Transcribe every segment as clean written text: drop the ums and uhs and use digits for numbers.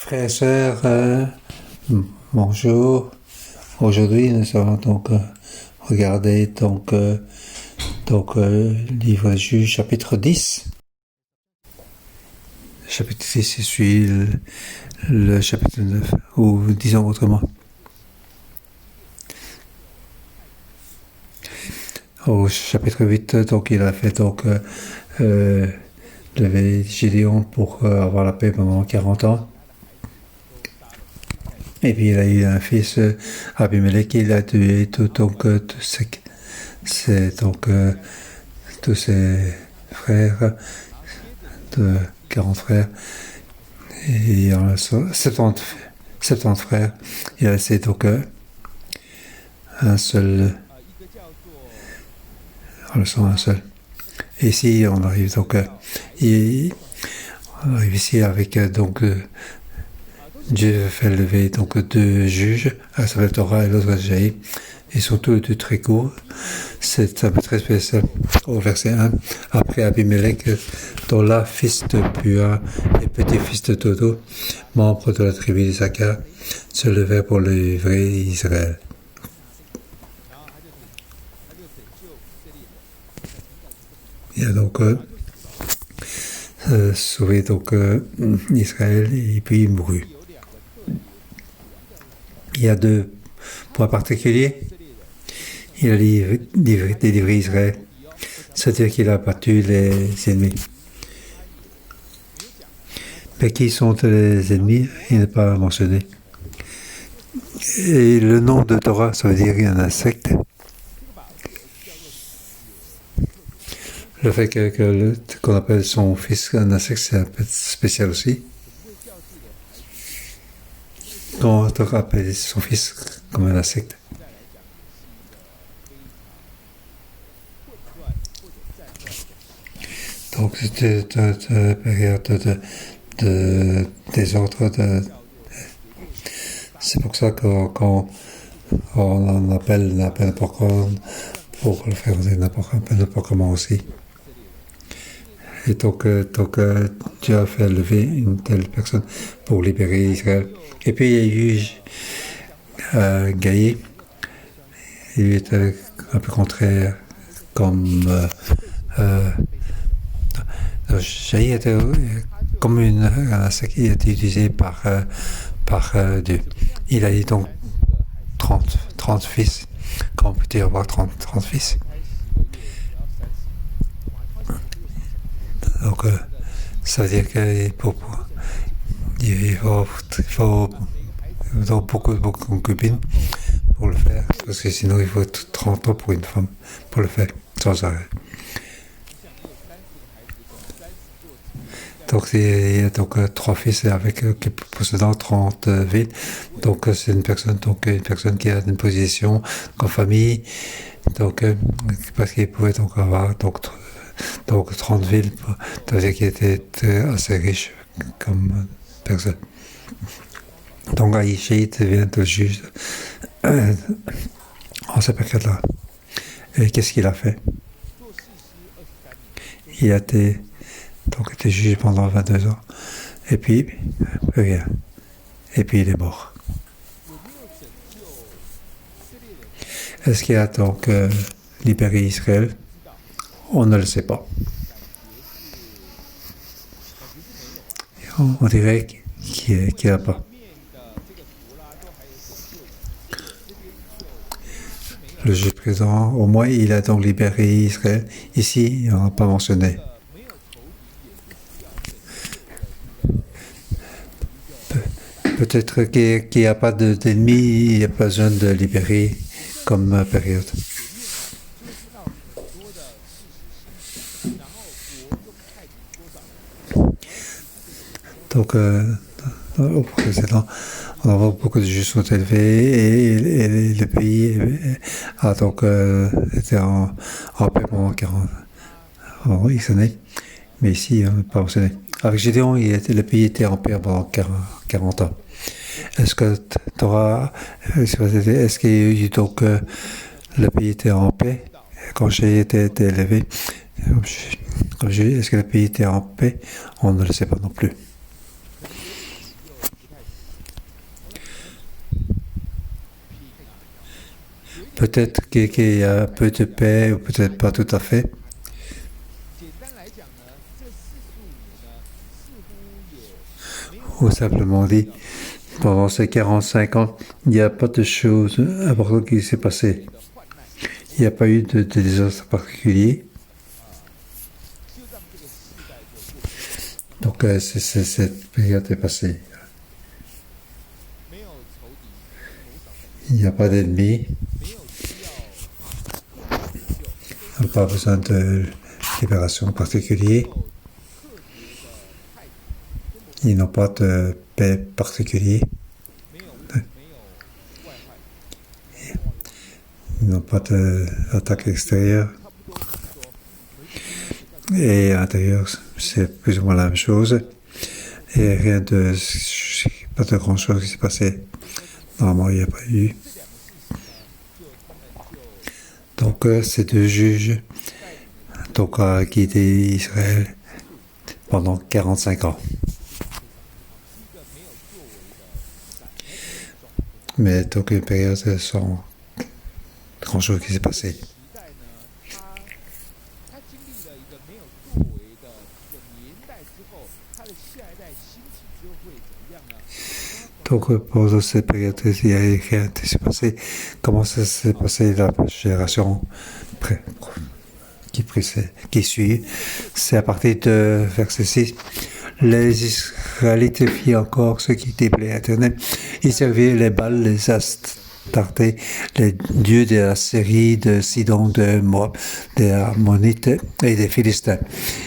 Frères et sœurs, bonjour. Aujourd'hui, nous allons donc regarder livre de Juge, chapitre 10. Chapitre 10, je suis le chapitre 9, ou disons autrement. Au chapitre 8, donc il a fait lever Gédéon pour avoir la paix pendant 40 ans. Et puis il a eu un fils, Abimelech, il a tué tous ses frères, de 40 frères, et il en a 70 frères. Il a laissé un seul. Un seul. Et ici, on arrive ici avec Dieu fait lever deux juges, un s'appelle Torah et l'autre Jaï. Ils sont tous les deux très courts. C'est un peu très spécial. Au verset 1, après Abimelech, Tola, fils de Pua et petit-fils de Dodo, membre de la tribu d'Issachar, se levèrent pour livrer Israël. Il a sauvé Israël et puis il mourut. Il y a deux points particuliers. Il a délivré Israël, c'est-à-dire qu'il a battu les ennemis. Mais qui sont les ennemis? Il n'est pas mentionné. Et le nom de Torah, ça veut dire qu'il y a un insecte. Le fait qu'on appelle son fils un insecte, c'est un peu spécial aussi. Quand on appelle son fils comme un insecte. Donc c'était une période de désordre. C'est pour ça qu'on en appelle n'importe quoi pour le faire n'importe comment aussi. Et Dieu a fait lever une telle personne pour libérer Israël. Et puis il y a eu Gaïe. Il était un peu contraire comme Jaï était comme un insecte qui a été utilisé par Dieu. Il a eu 30 fils. Comment peut-il y avoir 30 fils? Donc, ça veut dire qu'il faut beaucoup de concubines pour le faire, parce que sinon il faut 30 ans pour une femme pour le faire, sans arrêt. Donc il y a 3 fils qui possédant 30 villes. Donc c'est une personne qui a une position en famille. Parce qu'il pouvait avoir 30 villes, ça veut dire qu'il était assez riche comme personne. Donc Aïché devient le juge en cette période-là. Et qu'est-ce qu'il a fait? Il a été juge pendant 22 ans. Et puis, rien. Et puis il est mort. Est-ce qu'il a libéré Israël? On ne le sait pas. On dirait qu'il n'a pas. Le juge présent, au moins, il a libéré Israël. Ici, on n'a pas mentionné. Peut-être qu'il n'y a pas d'ennemis, il n'y a pas besoin de libérer comme période. Donc, au précédent, on a beaucoup de juges sont élevés et le pays a été en paix pendant 40 X années. Mais ici, on n'a pas mentionné. Avec Gédéon, le pays était en paix pendant 40 ans. Est-ce que Torah, est-ce qu'il y a eu le pays était en paix quand j'ai été élevé? Est-ce que le pays était en paix? On ne le sait pas non plus. peut-être qu'il y a un peu de paix, ou peut-être pas tout à fait. Ou simplement dit, pendant ces 45 ans, il n'y a pas de choses importantes qui s'est passé. Il n'y a pas eu de désastre particulier. Donc cette période est passée. Il n'y a pas d'ennemis. On n'a pas besoin de libération particulière. Ils n'ont pas de paix particulier. Ils n'ont pas d'attaque extérieure. Et à l'intérieur, c'est plus ou moins la même chose. Et pas de grand chose qui s'est passé. Normalement, il n'y a pas eu. Donc, ces deux juges donc, a guidé Israël pendant 45 ans. Mais donc, une période sans grand chose qui s'est passé. Donc, pendant cette période, il y a rien qui s'est passé. Comment ça s'est passé la génération qui suit? C'est à partir de verset 6. Les Israélites firent encore ce qui déplaît à l'Éternel. Ils servirent les Baals, les Astartés, les dieux de la Syrie, de Sidon, de Moab, des Ammonites et des Philistins.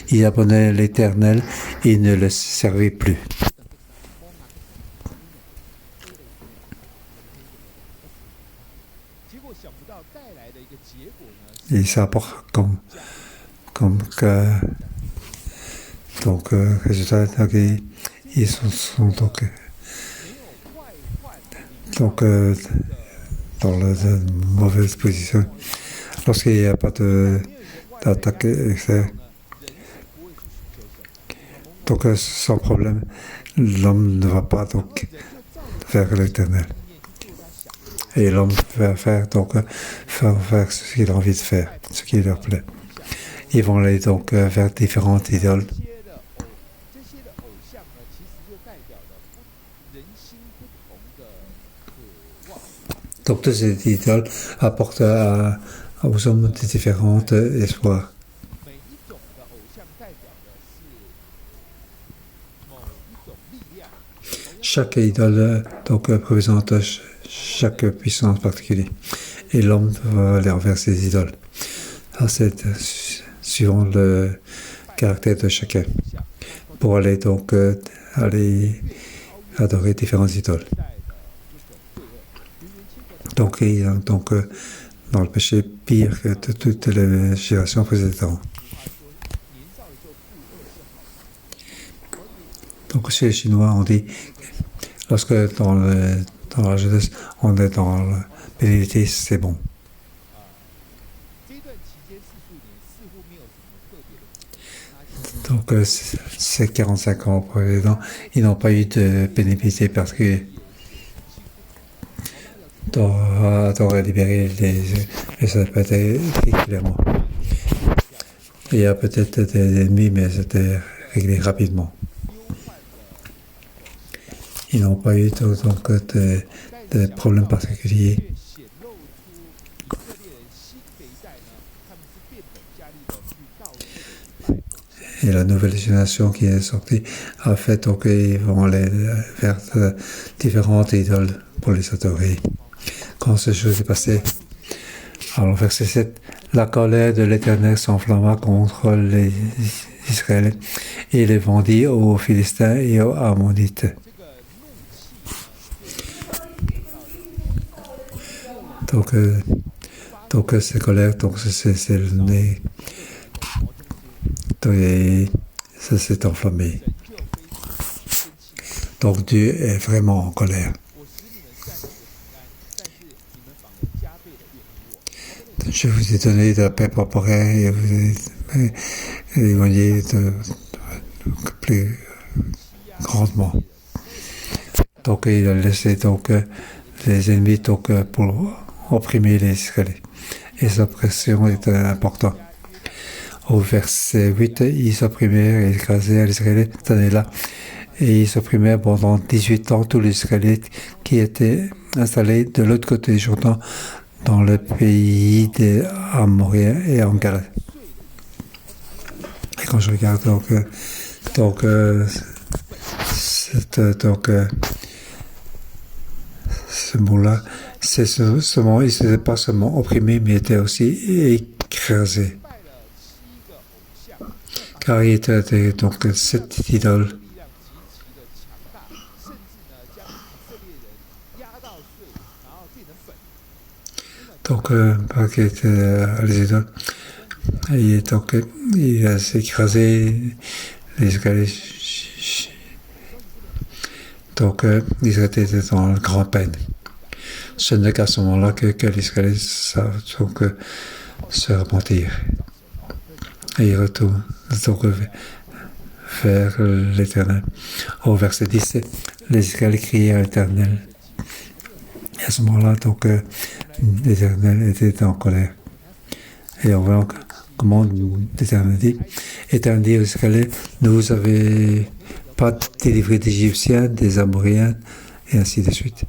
Ils abandonnaient l'Éternel et ne le servaient plus. Et ça apporte comme donc résultat, ils sont donc dans la mauvaise position. Lorsqu'il n'y a pas d'attaque extérieure, donc sans problème, l'homme ne va pas donc vers l'Éternel. Et l'homme va faire ce qu'il a envie de faire, ce qui leur plaît. Ils vont aller donc vers différentes idoles. Donc toutes ces idoles apportent aux hommes des différents espoirs. Chaque idole donc représente chaque puissance particulière. Et l'homme va aller envers ses idoles. C'est suivant le caractère de chacun. Pour aller donc aller adorer différentes idoles. Donc dans le péché pire que de toutes les générations précédentes. Donc chez les Chinois, on dit, lorsque dans la jeunesse, on est dans la pénibilité, c'est bon. Donc ces 45 ans précédents, ils n'ont pas eu de pénibilité particulière. T'aurais libéré les adeptes régulièrement. Il y a peut-être des ennemis, mais c'était réglé rapidement. Ils n'ont pas eu donc de problèmes particuliers. Et la nouvelle génération qui est sortie a fait donc ils vont aller vers différentes idoles pour les adorer. Quand ces choses est passées, alors verset 7, la colère de l'Éternel s'enflamma contre les Israéliens et les vendit aux Philistins et aux Ammonites. Donc cette colère, donc c'est le nez. Et ça s'est enflammé. Donc Dieu est vraiment en colère. Je vous ai donné de la paix temporaire et vous ai éloigné plus grandement. Donc il a laissé donc les ennemis donc pour opprimé les Israélites. Et cette oppression était importante. Au verset 8, ils opprimèrent et écrasèrent les Israélites cette année-là. Et ils opprimèrent pendant 18 ans tous les Israélites qui étaient installés de l'autre côté du Jourdain, dans le pays des Amoréens et en Galate. Et quand je regarde ce mot-là, c'est ce mot, ils n'étaient pas seulement opprimés, mais étaient aussi écrasés. Car il était donc cette idole. Donc, les idoles, il s'est écrasé les Israélites. Donc, ils étaient dans une grande peine. Ce n'est qu'à ce moment-là que les Israélites savent se repentir. Et ils retournent vers l'Éternel. Au verset 17, les Israélites criaient à l'Éternel. Et à ce moment-là, l'Éternel était en colère. Et on voit comment l'Éternel dit. L'Éternel dit aux Israélites, ne vous avez pas délivré des Égyptiens, des Amoréens, et ainsi de suite.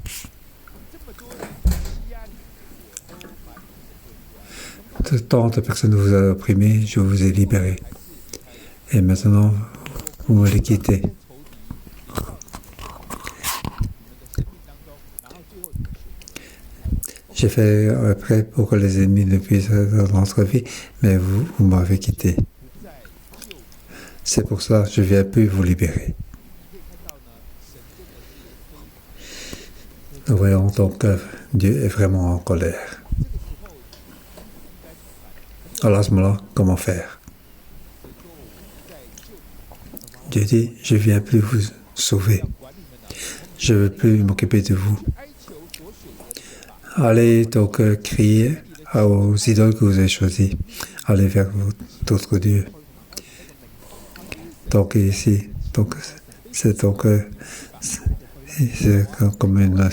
Tant de personnes vous ont opprimé, je vous ai libéré. Et maintenant, vous me les quittez. J'ai fait prêt pour que les ennemis ne puissent être dans notre vie, mais vous m'avez quitté. C'est pour ça que je ne viens plus vous libérer. Nous voyons donc que Dieu est vraiment en colère. Alors à ce moment-là, comment faire? Dieu dit, je ne viens plus vous sauver. Je ne veux plus m'occuper de vous. Allez donc crier aux idoles que vous avez choisies. Allez vers d'autres dieux. Donc ici, c'est comme une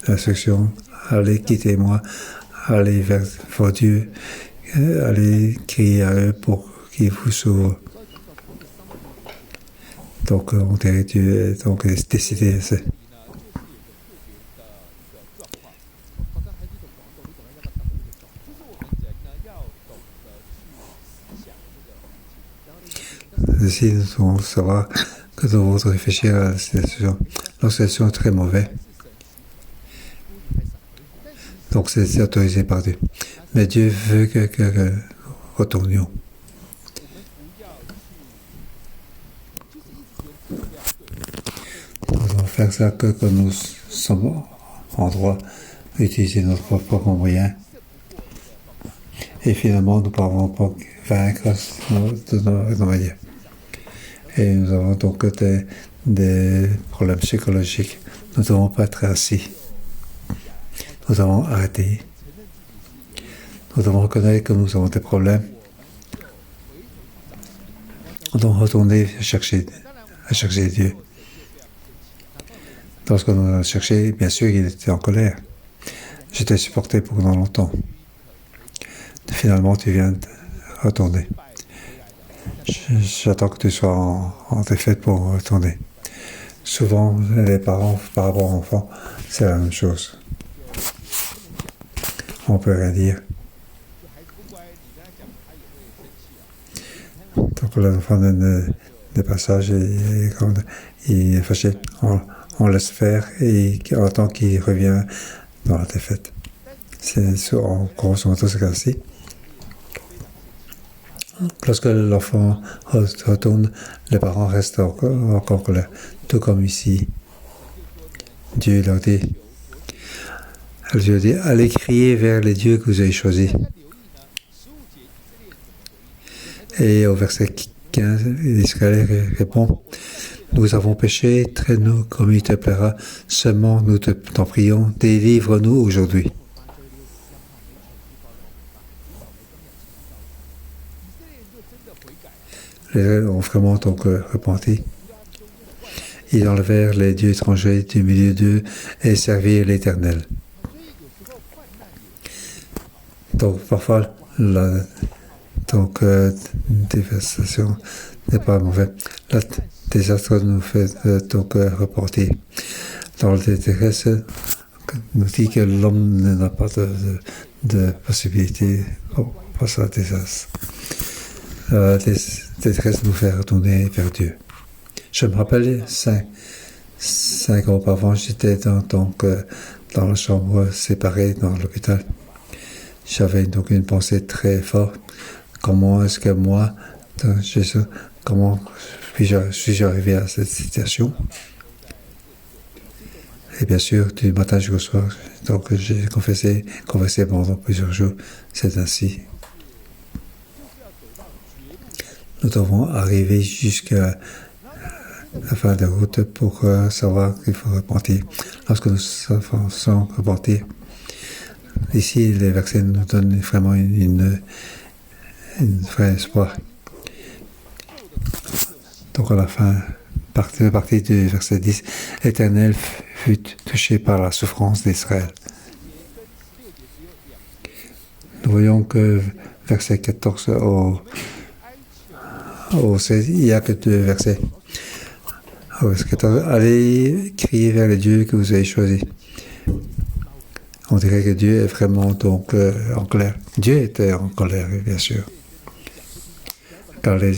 instruction. Allez, quittez-moi. Allez vers vos dieux. Allez crier à eux pour qu'ils vous sauvent. Donc on dirait que Dieu est donc décidé. Ici, nous devons savoir que nous devons réfléchir à la situation. La situation est très mauvaise. Donc, c'est autorisé par Dieu. Mais Dieu veut que retournions. Nous devons faire ça que nous sommes en droit d'utiliser notre propre moyen. Et finalement, nous ne pouvons pas vaincre de nos manières. Et nous avons donc des problèmes psychologiques. Nous ne devons pas être assis. Nous devons arrêter. Nous devons reconnaître que nous avons des problèmes. Nous devons retourner chercher Dieu. Lorsque nous l'avons cherché, bien sûr, il était en colère. J'étais supporté pendant longtemps. Finalement, tu viens de retourner. J'attends que tu sois en défaite pour retourner. Souvent, les parents, par rapport aux enfants, c'est la même chose. On peut rien dire. Donc l'enfant donne des passages et quand il est fâché, on laisse faire et on attend qu'il revient dans la défaite. C'est en grosso modo ce cas-ci. Lorsque l'enfant retourne, les parents restent encore en colère. Tout comme ici, Dieu leur dit, allez crier vers les dieux que vous avez choisis. Et au verset 15, Israël répond, nous avons péché, traite-nous comme il te plaira, seulement nous t'en prions, délivre-nous aujourd'hui. Les Israéliens ont vraiment donc repenti. Ils enlevèrent les dieux étrangers du milieu d'eux et servirent l'Éternel. Donc parfois la dévastation n'est pas mauvais. La désastre nous fait reporter. Dans le détresse nous dit que l'homme n'a pas de possibilité pour sa désastre. La détresse nous fait retourner vers Dieu. Je me rappelle 5 ans auparavant, j'étais dans la chambre séparée dans l'hôpital. J'avais donc une pensée très forte. Comment est-ce que moi, Jésus, comment suis-je arrivé à cette situation? Et bien sûr, du matin jusqu'au soir, donc j'ai confessé pendant plusieurs jours. C'est ainsi. Nous devons arriver jusqu'à la fin de route pour savoir qu'il faut repentir. Lorsque nous sommes repentir, ici, les versets nous donnent vraiment une vraie espoir. Donc à la fin, partie du verset 10, l'Éternel fut touché par la souffrance d'Israël. Nous voyons que verset 14 au 16, il n'y a que 2 versets. Allez crier vers le Dieu que vous avez choisi. On dirait que Dieu est vraiment donc en colère. Dieu était en colère, bien sûr. Car les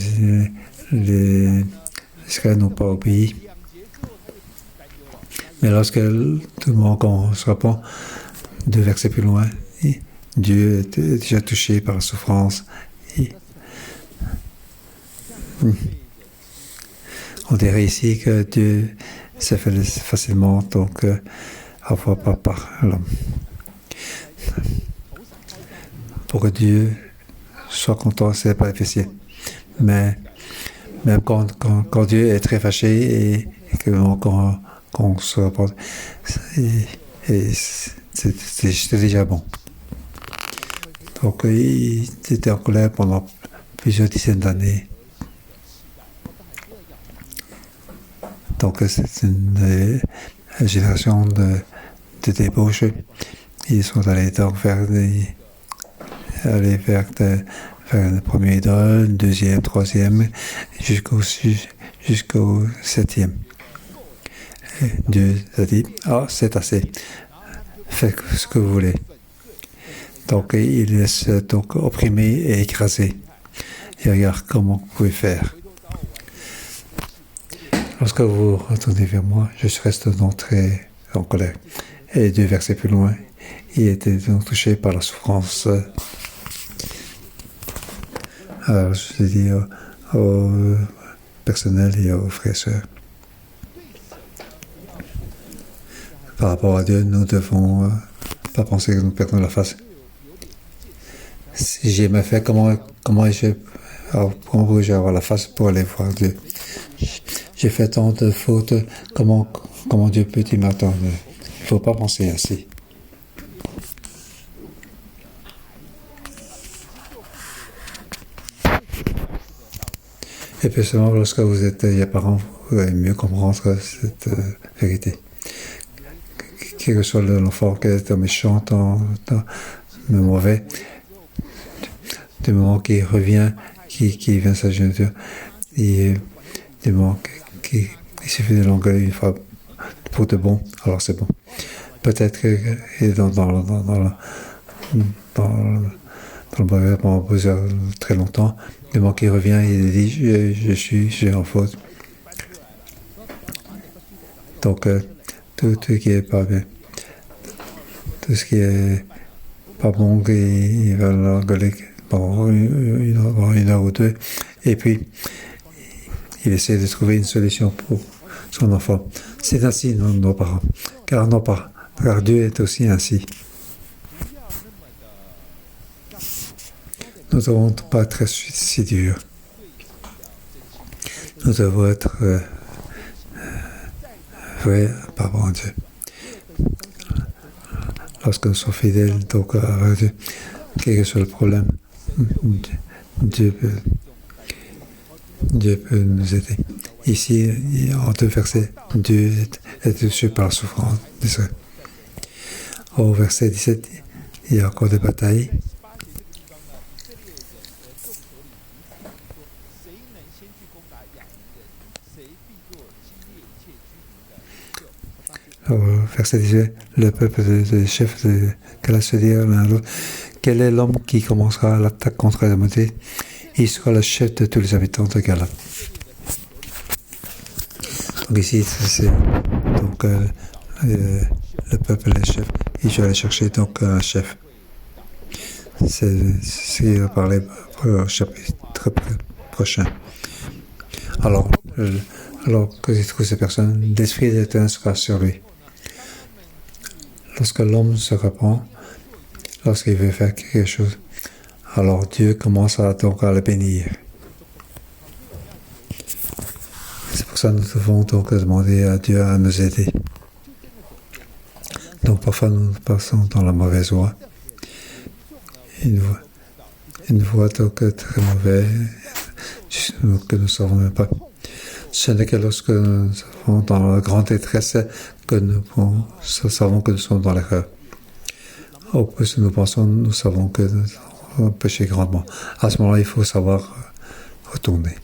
Israéliens n'ont pas obéi. Mais lorsque tout le monde se repent, 2 versets plus loin, Dieu était déjà touché par la souffrance. On dirait ici que Dieu s'est fait facilement, donc parfois pas par l'homme. Pour que Dieu soit content, c'est pas difficile. Mais même quand Dieu est très fâché et qu'on se rapporte, c'est déjà bon. Donc il était en colère pendant plusieurs dizaines d'années. Donc c'est une génération de débauche. Ils sont allés donc vers le premier idole, deuxième, troisième, jusqu'au 7e. Et Dieu a dit, c'est assez. Faites ce que vous voulez. Donc il laisse donc opprimer et écraser. Et regarde comment vous pouvez faire. Lorsque vous retournez vers moi, je reste donc très en colère. Et 2 versets plus loin, il était donc touché par la souffrance. Alors je dis au personnel et aux frères et sœurs, par rapport à Dieu, nous ne devons pas penser que nous perdons la face. Si j'ai mal fait, comment pourrais-je avoir la face pour aller voir Dieu? J'ai fait tant de fautes, comment Dieu peut-il m'attendre? Il ne faut pas penser ainsi. Et puis seulement lorsque vous êtes parents, vous allez mieux comprendre cette vérité. Quel que soit l'enfant qui est méchant, mauvais, du moment qu'il revient, qui vient s'agir de Dieu, et du moment qu'il suffit de l'engueuler une fois pour de bon, alors c'est bon. Peut-être que dans le mauvais pendant très longtemps, du moment qu'il revient, il dit j'ai en faute. Donc tout ce qui est pas bien, tout ce qui est pas bon, il va l'engueuler pendant une heure ou deux, et puis il essaie de trouver une solution pour son enfant. C'est ainsi nos parents, car Dieu est aussi ainsi. Nous ne devons pas être si durs. Nous devons être vrais par rapport à Dieu. Lorsque nous sommes fidèles donc à Dieu, quel que soit le problème, Dieu peut nous aider. Ici, en 2 versets, Dieu est touché par la souffrance d'Israël. Au verset 17, il y a encore des batailles. Verset 18, le peuple des chefs de Galaad se dit l'un à l'autre, quel est l'homme qui commencera l'attaque contre la montée? Il sera le chef de tous les habitants de Galaad. Donc ici, c'est donc le peuple, les chefs, ils doivent aller chercher donc un chef. C'est ce qui va parler pour le chapitre prochain. Alors que il trouve ces personnes, l'esprit d'Éternel sera sur lui. Lorsque l'homme se répand, lorsqu'il veut faire quelque chose, alors Dieu commence donc à le bénir. C'est pour ça que nous devons donc demander à Dieu à nous aider. Donc parfois nous passons dans la mauvaise voie. Une voie donc très mauvaise que nous ne savons même pas. Ce n'est que lorsque nous sommes dans la grande détresse que nous savons que nous sommes dans l'erreur. Au plus nous pensons, nous savons que nous avons péché grandement. À ce moment-là, il faut savoir retourner.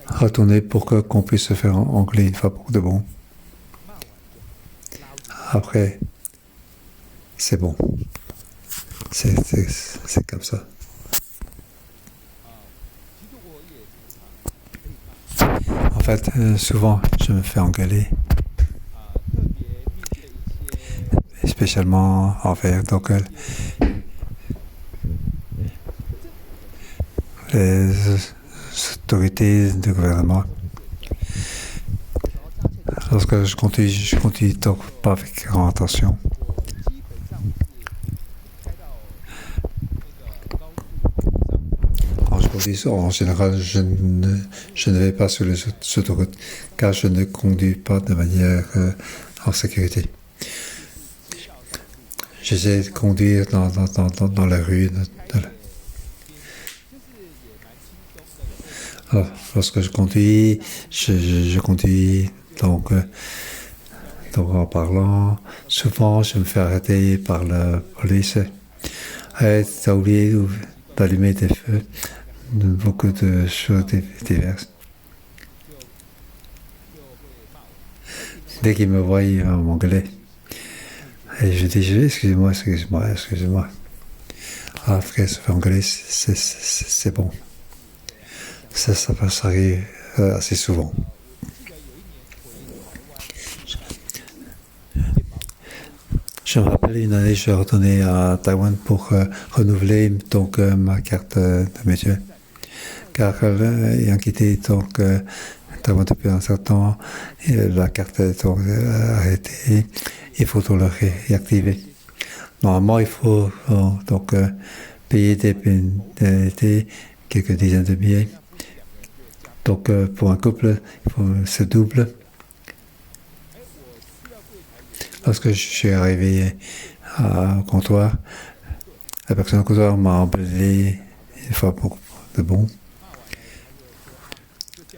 Retourner pour qu'on puisse se faire engler une fois pour de bon. Après, c'est bon. C'est comme ça. En fait, souvent, je me fais engueuler. Spécialement envers donc les autorités de gouvernement. Lorsque je continue donc pas avec grande attention. En général, je ne vais pas sur les autoroutes car je ne conduis pas de manière en sécurité. J'essaie de conduire dans la rue. Alors, lorsque je conduis, je conduis donc en parlant. Souvent, je me fais arrêter par la police. Hey, t'as oublié d'allumer tes feux. Beaucoup de choses diverses. Dès qu'ils me voient, ils vont m'engueuler. Et je dis, excusez-moi. Après, se faire engueuler, c'est bon. Ça arrive assez souvent. Je me rappelle une année, je suis retourné à Taïwan pour renouveler donc ma carte de métier. Car ayant quitté donc Taïwan depuis un certain temps, la carte est donc arrêtée. Il faut donc la réactiver. Normalement, il faut donc payer des pénalités, quelques dizaines de billets. Donc pour un couple, il faut se double. Lorsque je suis arrivé au comptoir, la personne au comptoir m'a emballé une fois pour de bon.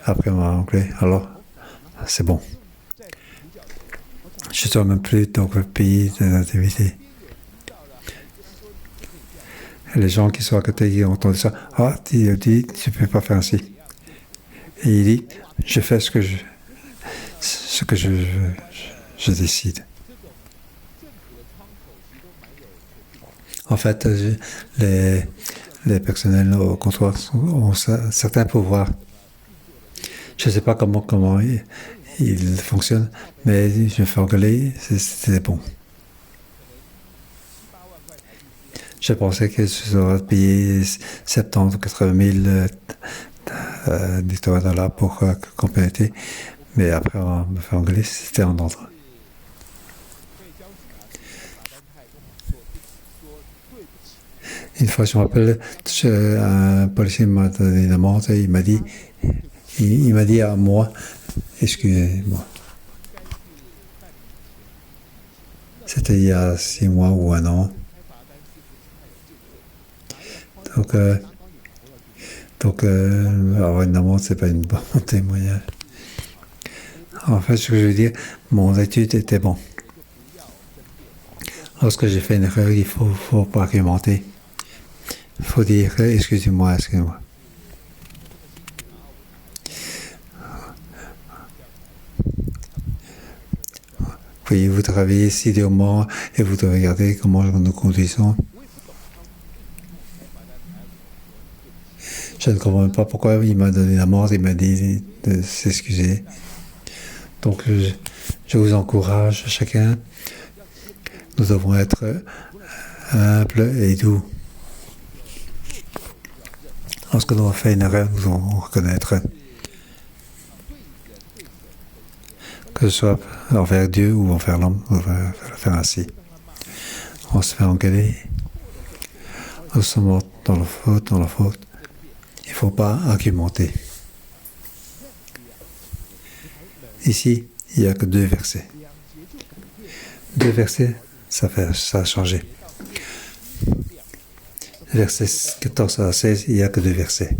Après, elle m'a engueulé. Alors, c'est bon. Je ne dois même plus donc payer de l'activité. Les gens qui sont à côté qui ont entendu ça, il dit, tu ne peux pas faire ainsi. Et il dit, je fais ce que je décide. En fait, les personnels au comptoir ont certains pouvoirs. Je ne sais pas comment ils fonctionnent, mais je me fais engueuler, c'était bon. Je pensais que je devrais payer 70 ou 80 000 $ pour compléter, mais après on me fait engueuler, c'était en ordre. Une fois, je me rappelle, un policier m'a donné une amende et il m'a dit à moi, excusez-moi. C'était il y a 6 mois ou 1 an. Donc avoir une amende, c'est pas une bonne témoignage. En fait, ce que je veux dire, mon étude était bon. Lorsque j'ai fait une erreur, il faut pas argumenter. Il faut dire, excusez-moi. Puis vous travaillez ici durement et vous devez regarder comment nous conduisons. Je ne comprends pas pourquoi il m'a donné la mort, il m'a dit de s'excuser. Donc je vous encourage chacun. Nous devons être humbles et doux. Lorsque nous avons fait une erreur, nous devons reconnaître. Que ce soit envers Dieu ou envers l'homme, on va le faire ainsi. On se fait engueuler. Nous sommes dans la faute. Il ne faut pas argumenter. Ici, il n'y a que 2 versets. 2 versets, ça a changé. Versets 14 à 16, il n'y a que 2 versets.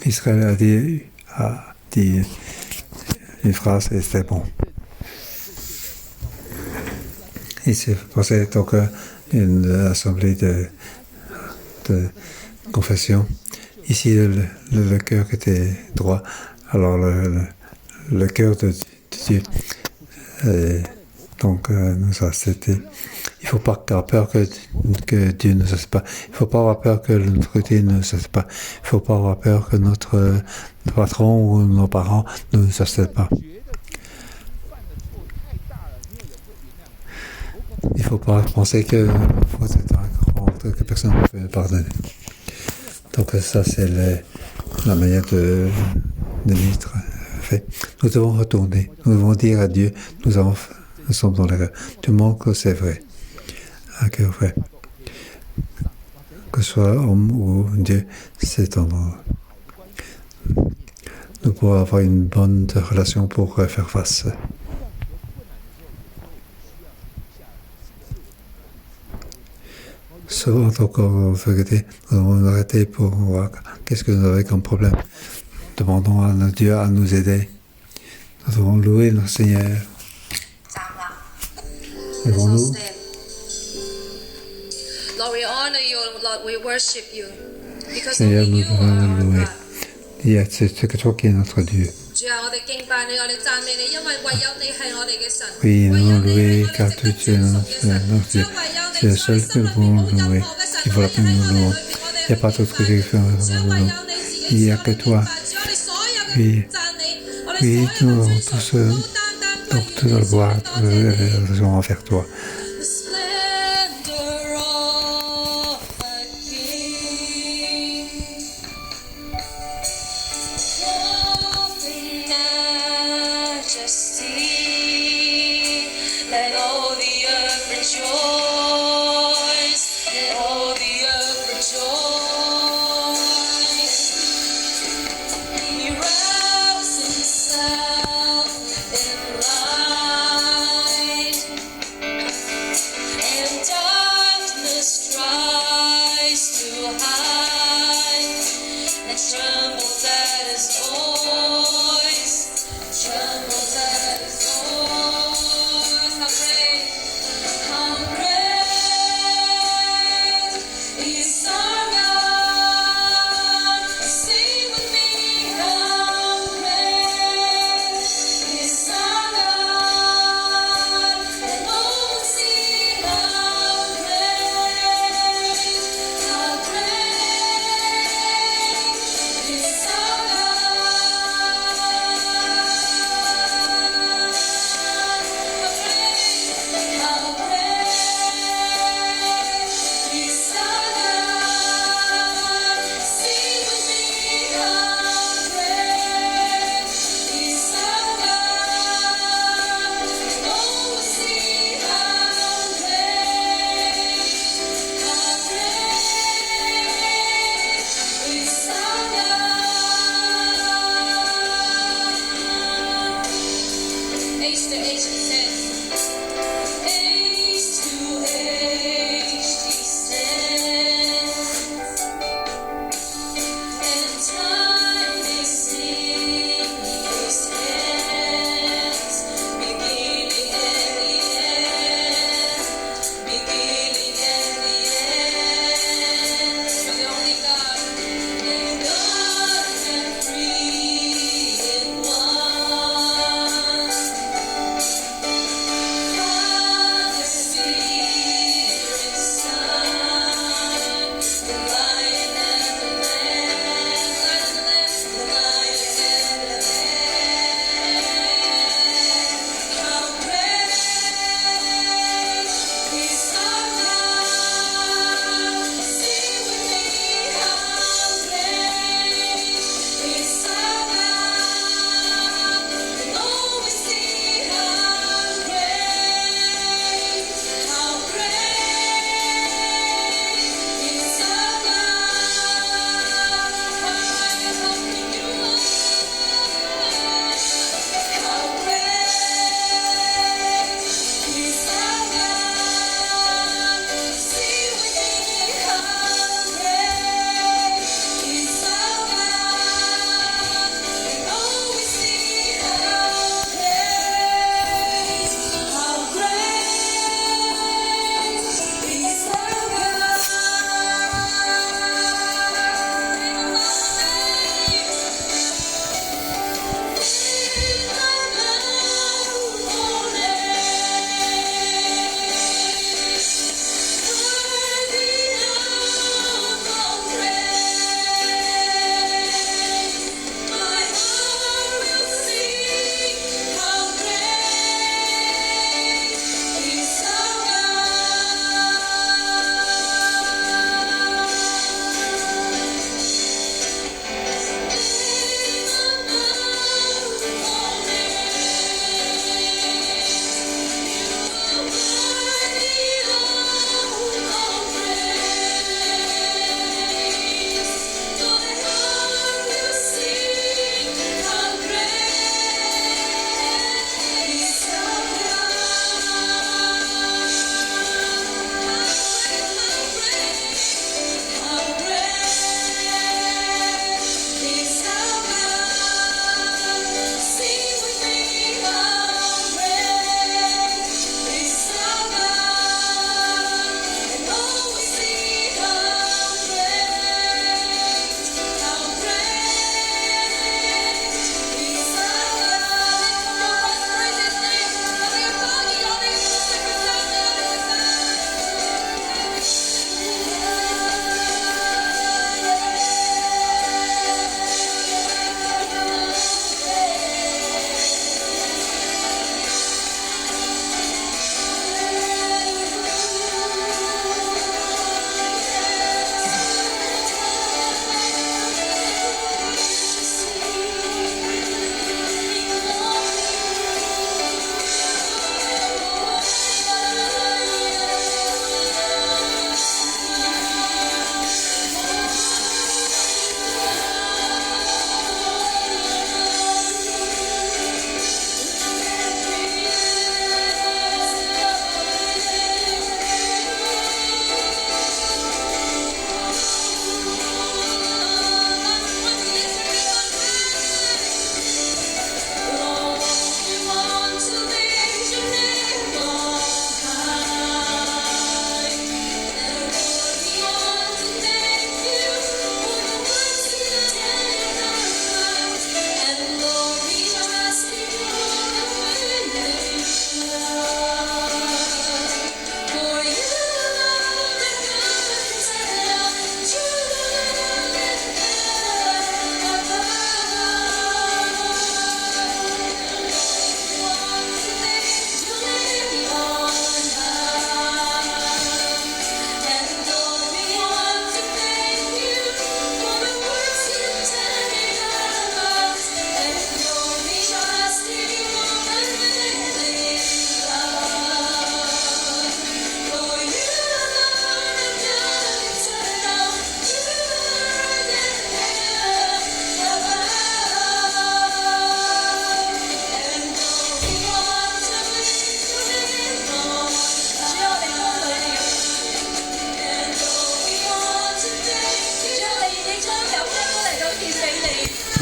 Israël a dit une phrase et c'était bon. Il s'est passé donc une assemblée de confession. Ici, le cœur était droit. Alors, le cœur de Dieu nous a accepté. Il ne faut pas avoir peur que Dieu ne nous accepte pas. Il ne faut pas avoir peur que notre Dieu ne nous accepte pas. Il ne faut pas avoir peur que notre patron ou nos parents ne nous acceptent pas. Il ne faut pas penser que la faute est grande, que personne ne peut pardonner. Donc ça, c'est la manière de vivre. Nous devons retourner. Nous devons dire à Dieu, nous sommes dans l'erreur. Du moment que c'est vrai. Un cœur vrai. Que ce soit homme ou Dieu, c'est en nous. Nous pourrons avoir une bonne relation pour faire face. Souvent, encore nous devons arrêter pour voir qu'est-ce que nous avons comme problème. Demandons à notre Dieu à nous aider. Nous devons louer notre Seigneur. Levons-nous. Seigneur, nous devons le louer. C'est que toi qui es notre Dieu. Oui, nous devons louer car tu es notre Dieu. C'est le seul que nous pouvons louer. Il faut la peine de nous louer. Il n'y a pas d'autre Dieu que nous. Il n'y a que toi. Oui, nous avons tous donc toute la gloire, toute la raison envers toi.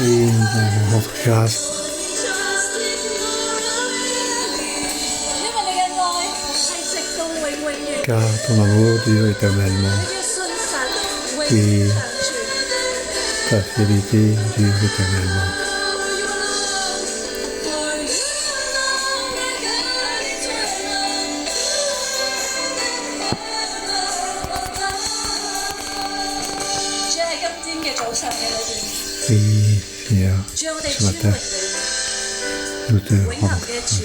Et nous demandons votre grâce. Car ton amour dure éternellement. Et ta fidélité dure éternellement. Oui, Seigneur, ce matin, nous te rendons grâce.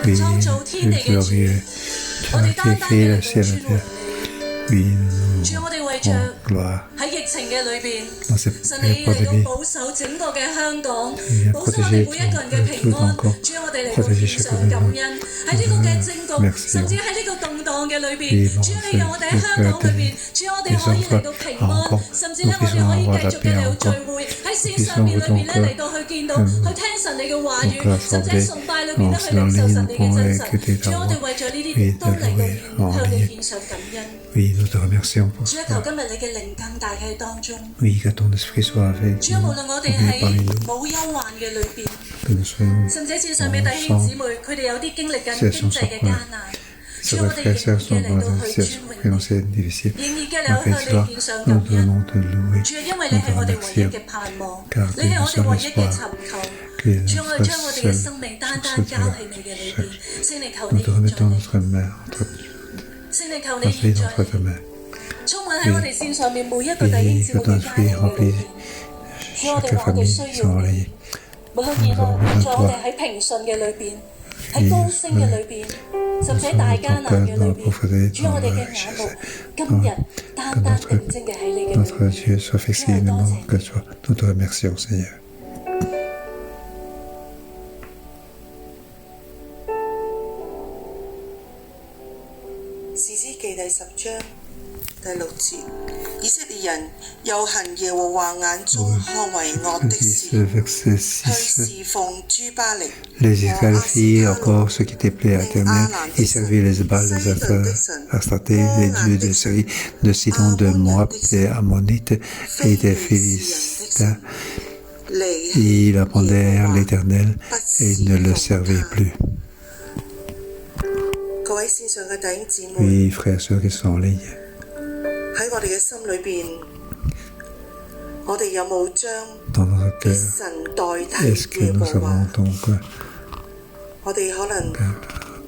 Oui, Dieu glorieux, tu as créé le ciel et la terre. Oui, nous rendons gloire dans cette pandémie. Il a protégé tout encore, protégé chacun de nous. Merci. Oui, mon Dieu, des enfants encore, nous puissions avoir la paix encore. Nous puissions donc rassembler dans ligne pour écouter ta voix et te louer en ligne. Oui, nous te remercions pour cela. Oui, que ton esprit soit avec nous, parmi nous, que nous soyons ensemble, situation soit quoi. Certains frères et sœurs sont dans une situation financière difficile. Malgré cela, nous devons te louer, nous te remercions, car tu es le seul espoir, que notre seul source de la Nous te remettons notre main entre ta main. Et que ton esprit remplisse chaque famille qui sont en ligne. Nous avons besoin de toi. Et nous sommes dans la pauvreté, dans la richesse. Que notre Dieu soit fixé uniquement que toi. Nous te remercions, Seigneur. Verset 6. Les Israélites firent encore ce qui déplaît à l'Éternel. Ils servirent les Baals, les Astartés, les dieux de Syrie, de Sidon, de Moab, des Ammonites et des Philistins. Ils abandonnèrent l'Éternel et ne le servaient plus. Oui, frères et sœurs qui sont en ligne. Dans notre cœur, est-ce que nous avons donc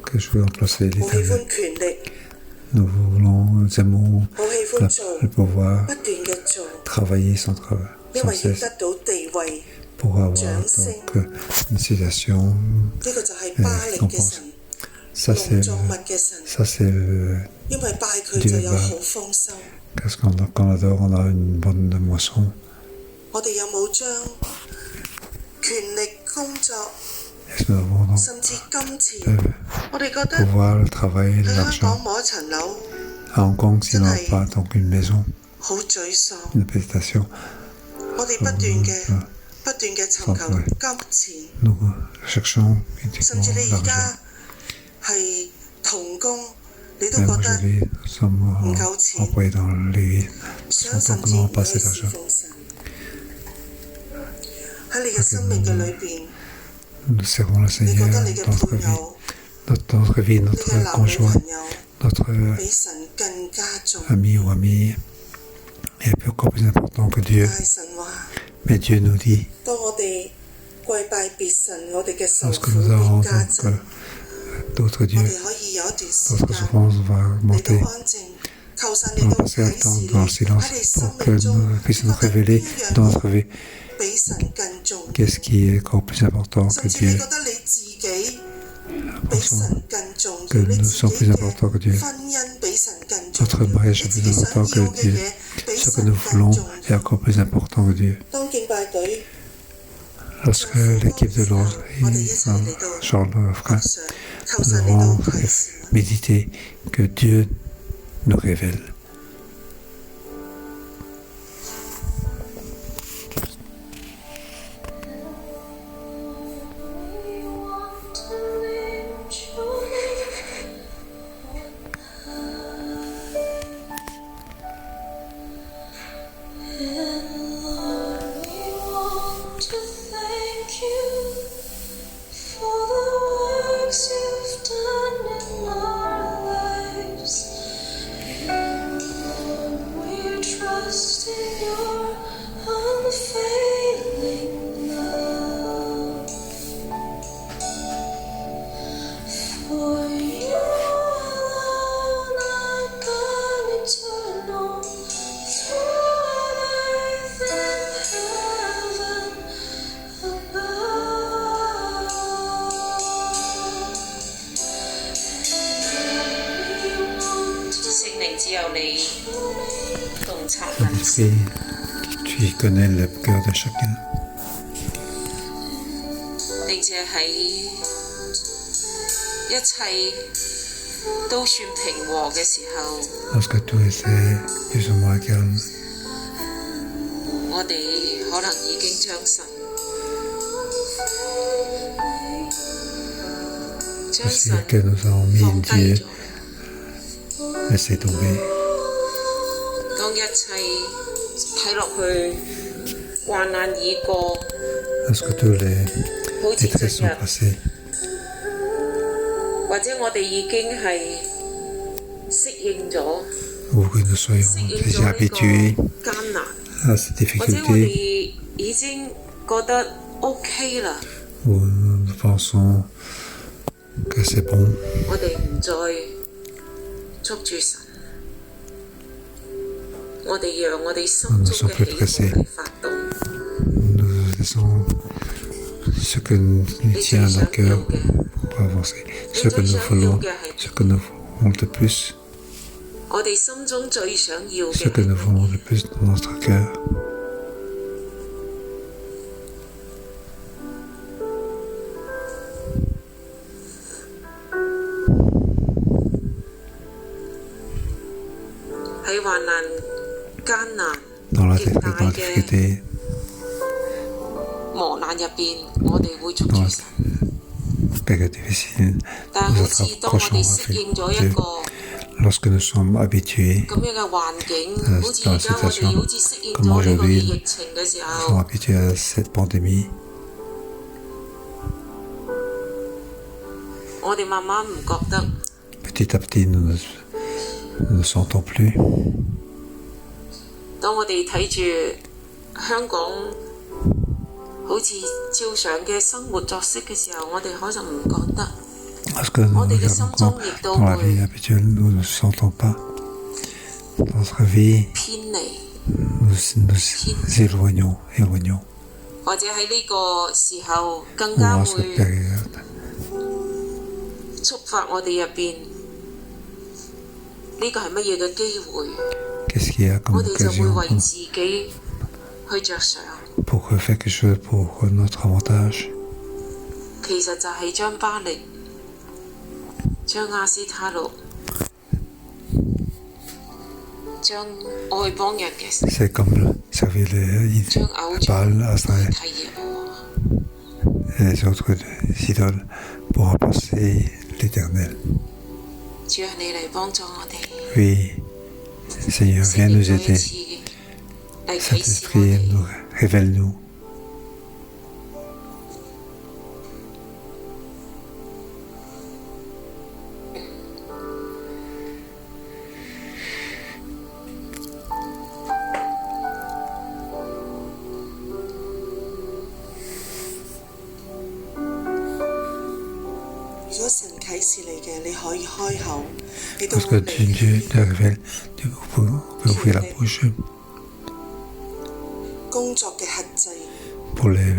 que je veux remplacer l'Éternel? Nous aimons le pouvoir travailler sans cesse pour avoir donc une situation récompense. Ça c'est le Dieu Baal. Parce qu'on adore, on a une bonne moisson. Est-ce que nous avons donc pouvoir, le travail, l'argent? À Hong Kong, si on n'a pas donc une maison, une habitation, nous cherchons uniquement l'argent. Même aujourd'hui, nous sommes employés dans l'église, nous donc n'avons pas cet argent. Nous servons le Seigneur dans notre vie, notre conjoint, notre ami ou amie est encore plus important que Dieu. Mais Dieu nous dit, lorsque nous avons donc d'autres dieux, notre souffrance va augmenter. Nous allons passer un temps dans le silence pour que nous puissions nous révéler dans notre vie qu'est-ce qui est encore plus important que Dieu. Pensons que nous sommes plus importants que Dieu. Notre mariage est plus important que Dieu. Ce que nous voulons est encore plus important que Dieu. Lorsque l'équipe de l'ordre Charles Frère, nous avons médité que Dieu nous révèle. Saint-Esprit, tu connais le cœur de chacun. Lorsque tout était plus ou moins calme, aussi que nous avons mis Dieu, laissé tomber. Lorsque tous les détresse sont passés, ou que nous soyons déjà habitués à cette difficulté, où nous pensons que c'est bon, nous ne sommes plus pressés. Nous laissons ce que nous tient à notre cœur pour avancer. Ce que nous voulons, ce que nous voulons le plus, ce que nous voulons le plus dans notre cœur. Dans la difficulté, dans la période difficile, nous approchons avec Dieu. Lorsque nous sommes habitués dans la situation, comme aujourd'hui, nous sommes habitués à cette pandémie, petit à petit, nous ne sentons plus. Parce que nous regardons dans la vie habituelle, nous ne sentons pas. Dans notre vie, nous éloignons. Ou en cette période, qu'est-ce qu'il y a comme occasion pour faire quelque chose pour notre avantage? C'est comme servir les Baal, Astral et les autres idoles pour remplacer l'Éternel. Oui, Seigneur, viens nous aider. Saint-Esprit, révèle-nous. Lorsque Dieu te révèle, tu peux ouvrir la bouche pour les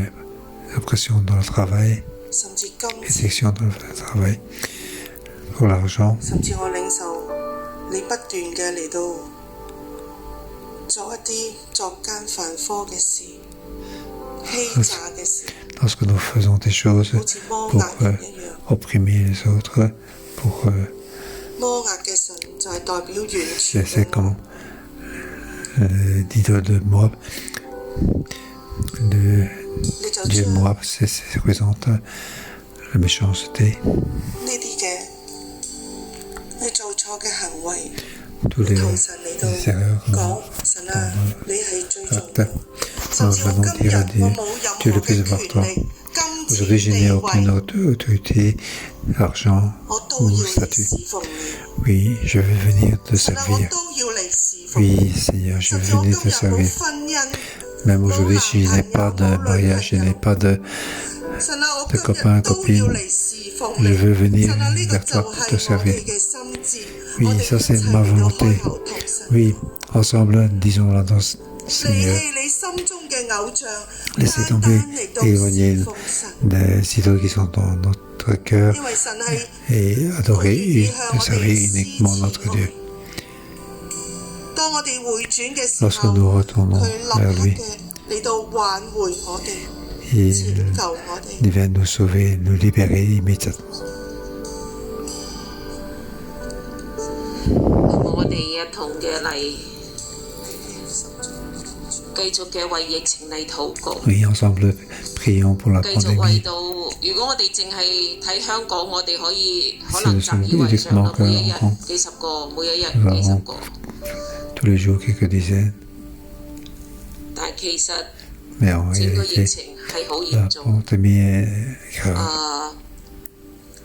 pressions dans le travail, les sections dans le travail, pour l'argent. Lorsque nous faisons des choses pour opprimer les autres, pour c'est comme l'idole de Moab, de Dieu Moab, ça représente la méchanceté. Tous les erreurs dans le caractère. Nous venons dire à Dieu, tu es le plus important. Aujourd'hui, je n'ai aucune autorité, argent ou statut. Oui, je veux venir te servir. Oui, Seigneur, je veux venir te servir. Même aujourd'hui, si je n'ai pas de mariage, je n'ai pas de copain, copine, je veux venir vers toi pour te servir. Oui, ça c'est ma volonté. Oui, ensemble, disons la danse, Seigneur. Laissez tomber et éloigner les idoles qui sont dans notre cœur et adorer et servir uniquement notre Dieu. 當我哋回轉嘅時 lorsque 候， nous retournons 佢立 vers 刻 lui, 嘅嚟到挽回我哋， il 拯救我哋。 vient nous sauver, nous libérer immédiatement. 我哋一同嘅嚟繼續嘅為疫情嚟禱告， Oui, ensemble, prions pour la 繼續為 pandémie. 到如果我哋淨係睇香港，我哋可以可 Si 能 nous 習 sommes 以為常啦， uniquement 每一日 qu'en 幾十個，每一日 nous 幾十 avons 個， tous les jours quelques dizaines, 但係其實 mais en 整個疫 réalité, 情係好 la 嚴重。 pandémie est grave.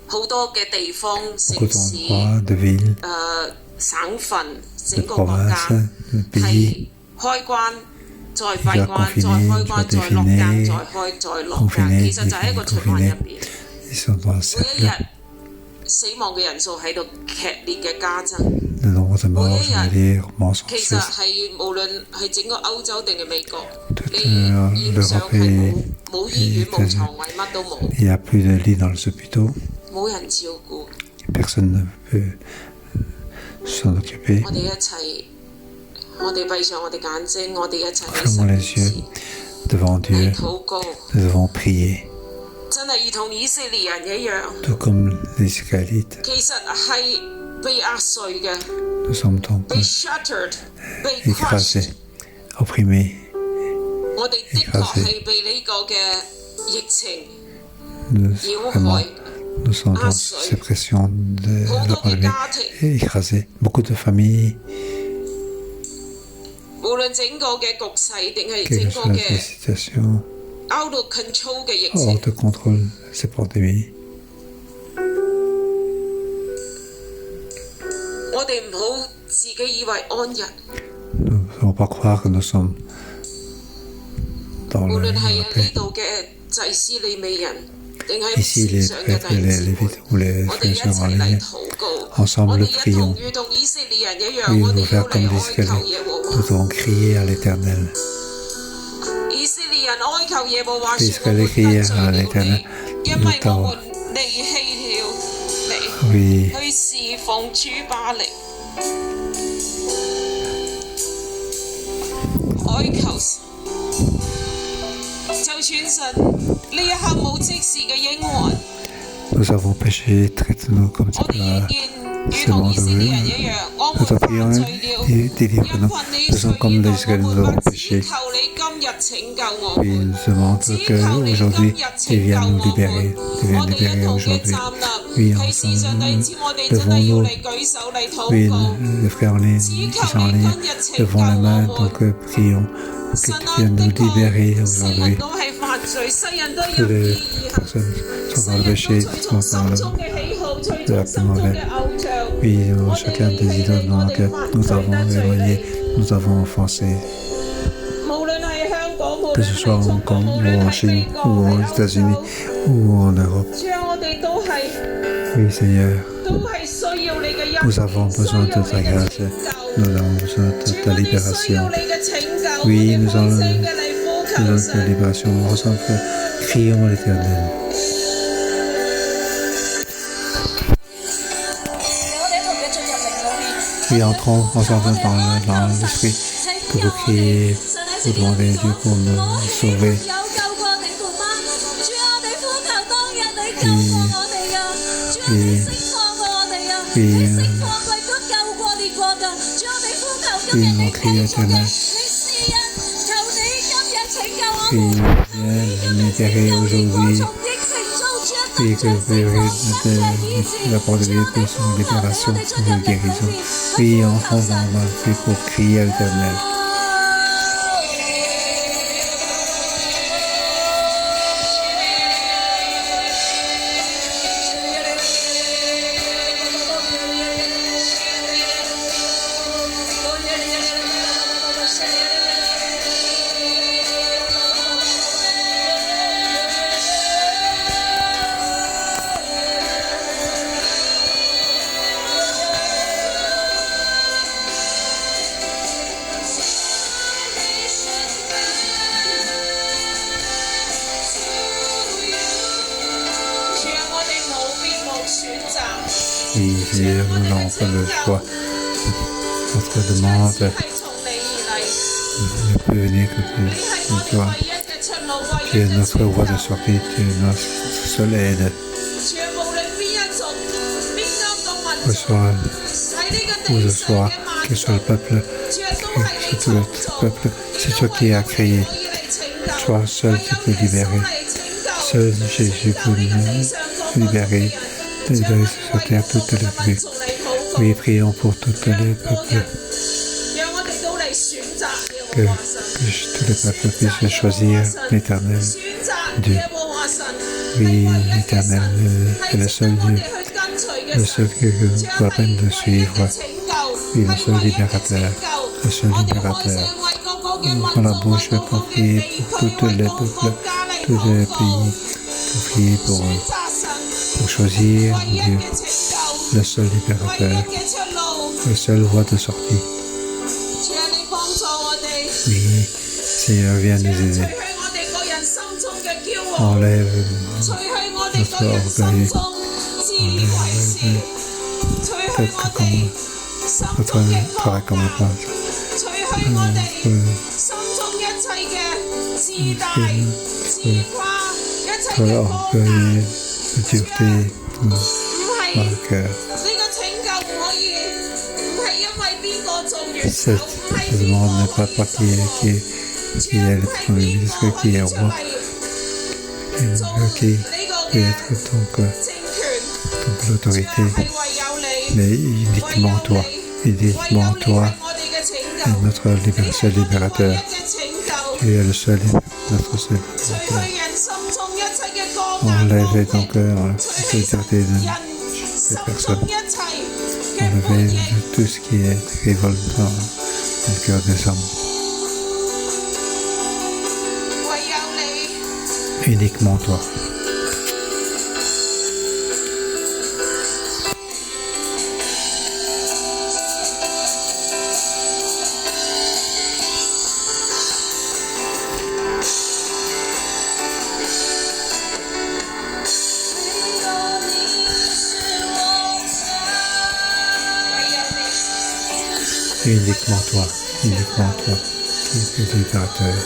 好多嘅地方、 Beaucoup 城市、 d'endroits, de villes, 省份、 de 整個國家 provinces, de 係 pays 開關，再 déjà 閉關，再 confinés, 開關， déjà 再落間， définés, 再開，再落間， confinés, 其實就係一個循環 confinés. 入邊。 Ils sont dans un 每一 cercle. 日死亡嘅人數喺度劇烈嘅加增。 Le nombre de morts journaliers augmente sans 其實 cesse. 係無論係整個歐洲定係美國， Toute 你現上 l'Europe 係 et 冇醫院、冇床位，乜都冇， il n'y a plus de lits dans les hôpitaux. 冇人照顧。 Personne ne peut s'en occuper. 我哋一齊，我哋閉上我哋眼睛，我哋一齊喺 Fermons 神 les 面 yeux 前 devant 嚟 Dieu. 禱告， Nous devons prier, 真係如同以色列人一樣， tout comme les Israélites. 其實係被壓碎嘅， Nous sommes donc 被 shattered，被 écrasés, crushed。 opprimés. 我哋的確係被呢個嘅疫情 Nous, 擾 vraiment, 害， nous sommes dans cette pression de 好 la 多嘅 pandémie. 家庭， Écrasés. Beaucoup de familles, 無論整個嘅局勢定係 quelle 整 que 個 soit la 嘅 situation, out of control 嘅疫 hors 情， de contrôle, ces pandémies. 我哋唔好自己以為安逸。 Nous ne devons pas croire que nous sommes dans 無 la 論係 paix. 呢度嘅祭司利未人，定係 Ici, 線 les 上嘅 prêtres, 弟兄 les 姊妹 lévites ou les 我哋一 frères en 齊嚟 ligne, 禱告， ensemble 我哋一 prions. 同如同以色列人一樣， Oui, 我 nous 哋要 faire comme 嚟 les 哀求 Israélites. 耶和 Nous 華。 devons crier à l'Éternel. 以色列人哀求耶和華 Les 說：我們 Israélites 得罪 crièrent à 了 l'Éternel. 你，因為我們離棄了你， Oui, 去侍奉諸巴力。哀求神，就算神呢一刻冇即時嘅應允。 nous avons péché, traite-nous comme tu 我哋 l'as 願如同 seulement 以色列人 de 一樣，我 Nous 們 te 犯 prions 罪了， et délivre-nous. 因為你 Nous 垂 sommes comme 意 les 到 Israélites, 我 nous 們 avons 只 péché. 求你今日拯救我 Oui, 們， nous demandons 只求你 qu'aujourd'hui, 今 tu 日拯 viennes 救 nous 我 libérer. 們。 Tu viennes 我哋一 libérer 同嘅 aujourd'hui. 站立， Oui, 喺視上帝 ensemble, 知我哋真係要 devons-nous. 嚟舉手嚟 Oui, 禱告。 les frères en ligne, 只 qui 求 sont en 你 ligne, 今日拯救 levons la 我 main, 們。 donc prions que 神 tu 啊， viennes 的 nous libérer 確，世 aujourd'hui. 人都係犯罪，世人都 Toutes 有 les 意而行。 personnes sont 世 dans le 人都 péché, 隨從 sont dans 心中 le... 嘅喜好，隨 de la 從心中 mauvais. 嘅偶像。 Oui, 我哋 chacun 離 des 棄 idoles 你，我 donc, 哋犯 nous 罪 avons 得罪 éloigné, 你。 nous avons offensé. 無論係香港，無 Que 論 ce 係 soit en 中 Hong 國， Kong 無 ou 論 en 係 Chine 美國， ou 喺 aux 歐 États-Unis 洲， ou en Europe. 主啊，我哋都係 Oui, Seigneur, 需要你嘅 nous 恩 avons 典，需 besoin 要 de ta 你嘅 grâce. 拯救。 Nous avons besoin de 主， ta 我哋需 libération. 要你嘅拯救，我 Oui, 哋 nous 開 avons 聲嘅嚟呼 besoin 求 de ta 神。 libération. Nous ensemble, crions à l'Éternel. 我哋一同嘅進入靈裏面。 Oui, entrons ensemble dans l'esprit. Que vous criez, vous demandez Dieu pour nous sauver. 有救過你們嗎？主啊，我哋呼求當日你救過我哋啊！主啊，你釋放過我哋啊！你釋放過亦都救過列國㗎。主啊，我哋呼求今日你繼續嘅，你施恩，求你今日拯救我 Oui, 們。 viens libérer aujourd'hui. 從疫情中主啊， Oui, 得 que 着釋放新嘅醫治。 la pandémie pour son libération, pour sa guérison. Oui, entrons dans l'esprit pour crier à l'Éternel. 主啊，我哋冇別無選擇， Oui, Seigneur, nous n'avons pas le choix. notre demande 係從你而ne peut venir que 嚟，你係我 de 哋 toi. 唯一嘅出路，唯 Tu 一 es 嘅 notre 拯 voie de 救。 sortie, tu es notre seule aide. 主啊，無論邊一種、邊一個民 Que 族 soit 喺呢個 où 地 ce 上 soit, 嘅萬 que 族 soit le peuple, 主啊，都係你 que tout le 創造， peuple, 亦 c'est 都 toi qui 唯有 as 你 créé. 可以嚟拯救， Toi seul 唯 qui 有 peux 耶穌 libérer. 嚟拯救， Seul Jésus 拯救 peut 呢個地 nous 上各個族 libérer, 嘅人。 libérer 將 sur 我哋 terre 為各 toutes 個 les 嘅民族嚟禱告， Oui, prions pour tous 讓 les 個人 peuples, 讓我哋都嚟選擇耶 que, 和華神， que tous les peuples puissent choisir l'Éternel. 選擇 Dieu. 耶和華神， Oui, 係唯一嘅 l'Éternel 神， est le 係值 seul 得我 Dieu, 哋去跟隨嘅 le 神。 seul qui vaut la peine de suivre. Oui, le seul libérateur, le seul libérateur. Ouvrons la bouche pour prier pour tous les peuples, tous les pays, pour prier pour eux, pour choisir Dieu, le seul libérateur, le seul voie de sortie. Oui, Seigneur, viens nous aider. Enlève notre orgueil, peut-être comme notre travail comme le pain. Notre orgueil, de dureté, dans le cœur. Cette demande n'est pas qui est le premier ministre, qui est roi, qui peut être donc l'autorité, mais uniquement toi est notre seul libérateur. Tu es le seul, notre seul libérateur. Enlève ton cœur, la dureté des personnes. Enlever tout ce qui est révoltant dans le cœur des hommes. Uniquement toi. Uniquement toi, qui es le libérateur.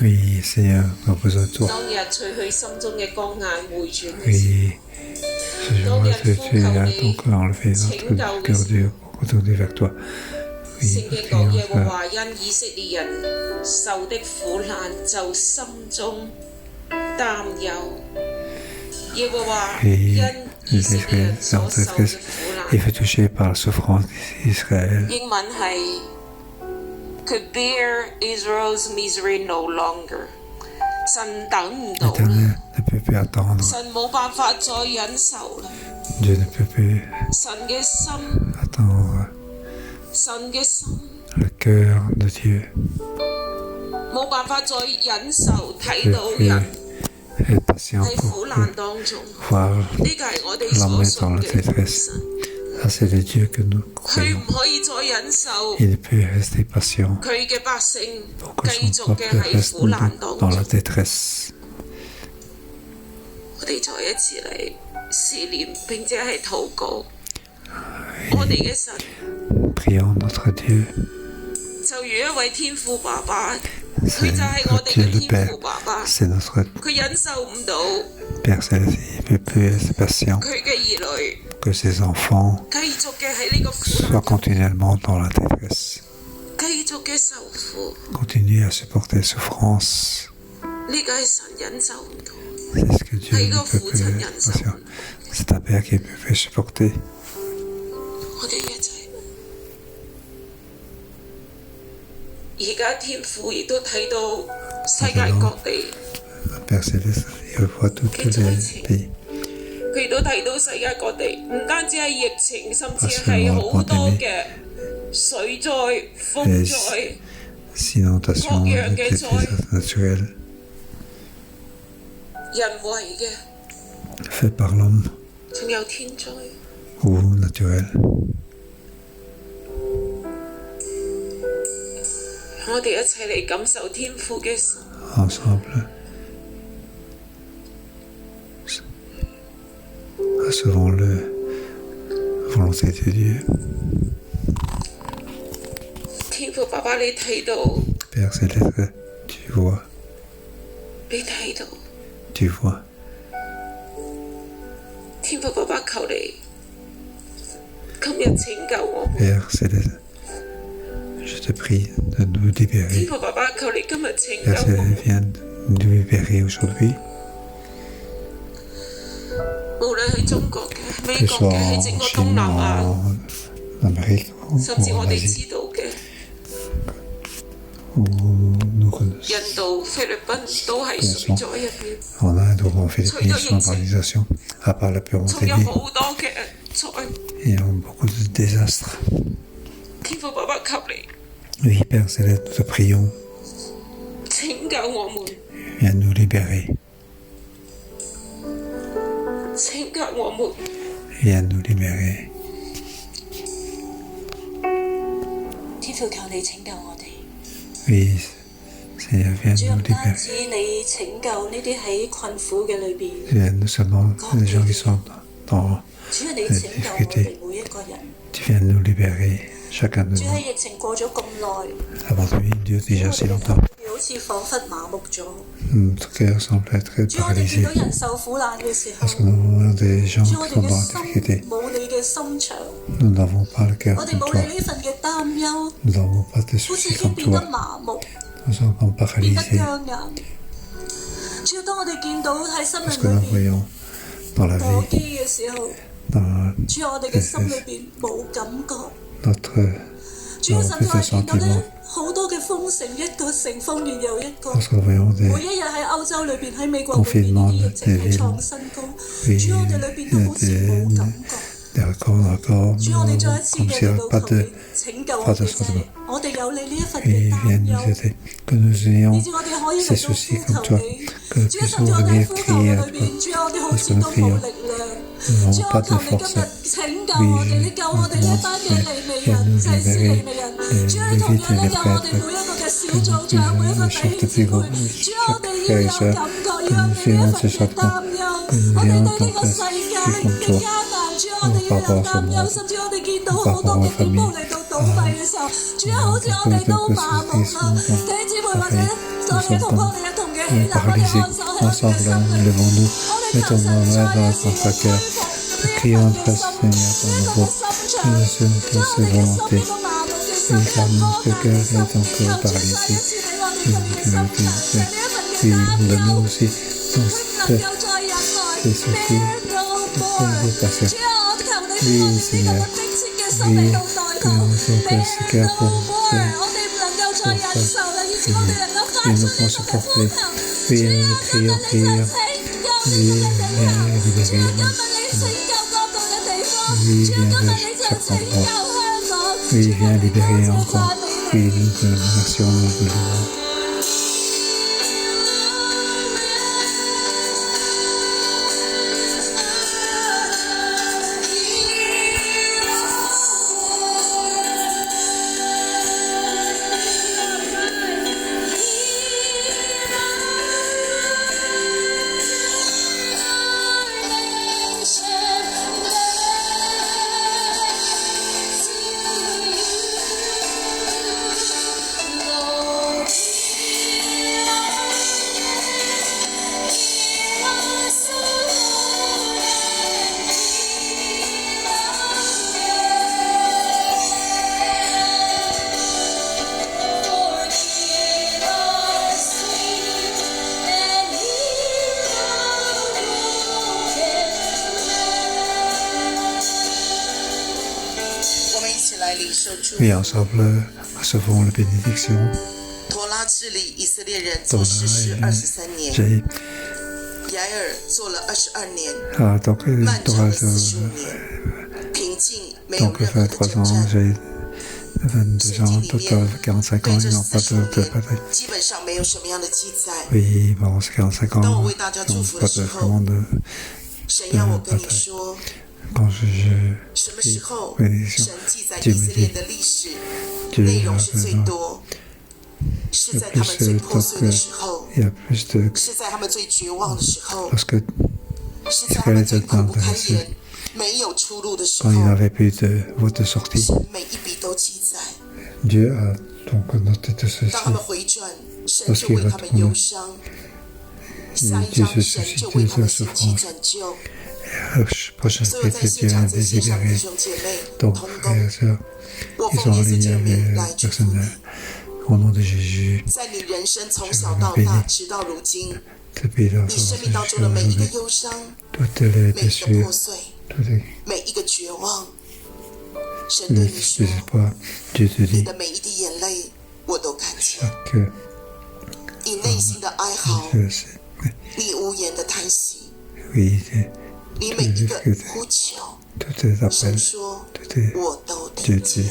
Oui, Seigneur, on a besoin de toi. 當日除去心中嘅光眼，回轉嘅時 Oui, ce jour-là, tu as donc enlevé notre cœur dur pour retourner vers toi. 聖 Oui, 經講 prions 耶和 ça. 華因以色列人受的苦難，就心中擔憂。耶和華 Et 因以色列人 l'Israël 所 en 受嘅 détresse 苦 et 難， fait toucher par la souffrance d'Israël. 英文係 could bear Israel's misery no longer。神等唔到啦， L'Éternel ne peut plus attendre. 神冇辦法再忍受啦。 Dieu ne peut plus 神嘅心， attendre. 神嘅心 Le cœur de Dieu 冇辦法再忍受 ne 睇到 peut plus 人 être patient 喺苦 pour 難當中。 voir 呢個係我哋所 l'emmener 信 dans la 嘅 détresse. 神， Ça, c'est le Dieu que nous 佢唔 croyons. 可以再忍受 Il ne peut rester patient 佢嘅百姓 pour que 繼 son 續嘅 peuple 喺 reste 苦難當 dans la 中。 détresse. 我哋再一次嚟思念並且係禱告，我哋嘅神 Prions notre Dieu, 就如一位天父爸爸，佢 c'est 就係我 notre 哋 Dieu 嘅 le 天 Père, 父爸爸。 c'est notre 佢忍受唔到 Père Céleste, il peut plus être patient 佢嘅兒女 que ses enfants 繼續嘅喺呢個苦 soient 難， continuellement dans la détresse, 繼續嘅受苦， continuent à supporter les souffrances. 呢個係神忍受唔到。 C'est ce que Dieu Avec ne un peut fou, plus ça être vient de ça. patient. C'est un Père qui ne peut plus supporter. 我哋一齊。而家天父亦都睇到世界各地， Le Père Céleste, il voit tous les pays. 佢亦都睇到世界各地，唔單止係疫情，甚至係好多嘅水災、風災、 Inondations, des désastres naturels 人為嘅， faits par l'homme 仲有天災。 ou naturels. 我哋一齊嚟感受天父嘅神。 Ensemble, recevons la volonté de Dieu. 天父爸爸，你睇到， Père Céleste, tu vois, 你睇到， tu vois. 天父爸爸求你今日拯救我們。 Père Céleste, je te prie de nous 天 libérer. 父爸爸求你今日拯 Père 救我們。 Céleste, viens nous libérer aujourd'hui. 無論喺中國嘅、美 Que 國 ce soit 嘅、喺 en 整個東 Chine, 南亞， en Amérique 甚至 ou 我 en 哋 Asie, 知道嘅 où nous connaissons. 印度、菲律賓都係水災入邊， En Inde ou en Philippines, sans organisation, à part la pure 仲有 montée 好多嘅災。 il y a beaucoup de désastres. 天父爸爸求你 Oui, Père Céleste, nous te prions, 拯救我們， viens nous libérer, 拯救我們。 viens nous libérer. 天父求你拯救我哋。 Oui, Seigneur, viens 主要 nous 唔單 libérer. 止你拯救呢啲喺困苦嘅裏邊， Viens nous seulement les gens qui sont dans 主要你拯救我哋每一個人。 tu viens nous libérer, chacun de 主 nous. 喺疫情過咗咁耐， Avant de lui, Dieu déjà si longtemps. 好似彷彿麻木咗。 Notre cœur semble être 主我哋見 paralysé 到人受苦難嘅時候， parce que nous voyons des gens 主我 qui 哋 sont 嘅 dans la 心 difficulté. 冇你嘅心腸， Nous n'avons pas le cœur 我哋 comme 冇 toi. 你呢份嘅擔憂， Nous n'avons pas de 好似 soucis 已經 comme 變得 toi. 麻木， Nous sommes comme 變得 paralysés 僵硬。主要當我哋見到喺生 parce 命 que nous 裏邊 voyons dans la 過 vie, 機嘅時候， dans 主我哋嘅心裏邊冇感覺。 notre 主要 dans 甚至 notre 係見到 sentiment. 咧好多嘅封城，一個城封完又一個。 Parce que nous voyons des 每一日喺歐洲裏邊，喺美國裏邊， confinements 呢啲疫情 des 係 villes. 創新高。 Oui, 主我哋裏邊都好似冇感覺。 des records, 主我哋再一次 comme 嘅 s'il n'y 嚟 avait 到 pas 求 de 你拯救我哋啫。我哋有你呢一份 et 嘅 viens 擔 nous 憂， aider, que nous ayons 以至我哋可以 ces 嚟到 soucis 呼 comme 求 toi, 你。 que 主 nous 甚至我 puissions 哋喺 venir 呼求 crier 嘅 à 裏 toi. 邊，主我哋好 Parce 似 que nous 都冇 crions, 力量。 nous 主 n'avons 我 pas 求 de 你今 force. 日拯救我哋，你救我哋呢班嘅利未人、祭司利未人。主你同樣咧救我哋每一個嘅小組長、每一個弟兄姊妹。主我哋要有感覺，要有你呢一份嘅擔憂。我哋對呢個世界嘅艱難，主我哋要有擔憂，甚至我哋見到好多嘅店鋪嚟到倒閉嘅時候，主啊，好似我哋都麻木啦。弟兄姊妹或者我哋同幫你一同嘅起立，我哋按手喺我哋嘅心 Ensemble, 裏。 levons-nous, 我哋 mettons 求 nos 神 mains 再一 dans 次 notre 嘅 cœur, 恢復 prions 呢 notre 個嘅心 Seigneur pour 呢個 nouveau, 嘅心 que 腸， nous soyons 將 dans 我 ses 哋嘅心 volontés, 呢個麻木嘅心， et 呢 car 個 notre 乾 cœur 嘅心， est encore 求主再一 paralysé. 次俾我哋份嘅心腸，就係呢一份嘅 Oui, 擔憂， donne-nous aussi 唔 dans 能 cette 夠再忍耐 ces soucis, ，bear no more。 patience. 主啊，我求你俾我哋呢個嘅迫切嘅心嚟到代禱 que nous soyons ，bear persécutés no pour more。我哋唔能夠再忍受啦，以致我哋能夠發 et 出 nous 呢 pouvons 個嘅呼 supporter. 求。主啊， Oui, 今日 prions, 你就 prions. 拯救呢 Oui, 個嘅地 viens 方。 libérer 主啊，今 nous. 日你拯救嗰度嘅地方。 Oui, 主啊，今 viens 日 de 你就 chaque 拯救 endroit. 香港。 Oui, 主啊， viens 你多 libérer 謝 encore. 讚美 Oui, 你。 nous te remercions, nous te louons. 顺。 et ensemble recevons la bénédiction. 陀拉治理以色列人 Donc 做士师là, 23年， j'ai 雅尔做了22年， donc 漫长的 donc 45年，平静，没有 donc 任何的 23 征 ans, 战。 j'ai 22 ans, total 45 ans, 对 ils 这 n'ont pas 40 de 年 bataille. 基本上没有什么样的记载。 Oui, bon, c'est 45 ans, 当我为大家 donc 祝福 pas 的 de 时候， vraiment de 神要我跟你说， quand je 什么时候 bénédiction. 神记载以色列的历史 Dieu 内容是 a 最 besoin. 多，是 Le 在他们 plus 最 de 破 temps 碎的时候， il y a plus de 是在他们最绝望的时候， lorsque 是在他们最苦不堪言、没有出路的时 quand il 候， n'avait plus de voie de sortie. 神每一笔都记载。 Dieu a donc noté tout ceci. 当他们回转，神就为他们忧伤。下一章，神就为他们兴起拯救。 Le prochain 所有在 chapitre, 现 Dieu 场 a 在线上的弟 libéré 兄姐妹 donc 同 frères 工 et，sœurs 我 qui 奉 sont 耶 en 稣 ligne 基督名 avec 来祝福 personnel. 你， Au nom de Jésus, 在你人生从小到大，直到如今， depuis la 你生命当中的每一个忧伤， toutes les 每一个 blessures, 破碎， tous les 每一个绝望，神对你说， désespoirs, Dieu te 你 dit 的每一滴眼泪我都看见， que 你内心的哀嚎， je sais. 你无言的叹息， Oui, c'est 你每一个呼求， tous tes 神 appels, 说 tous tes 我都 Dieu 听见，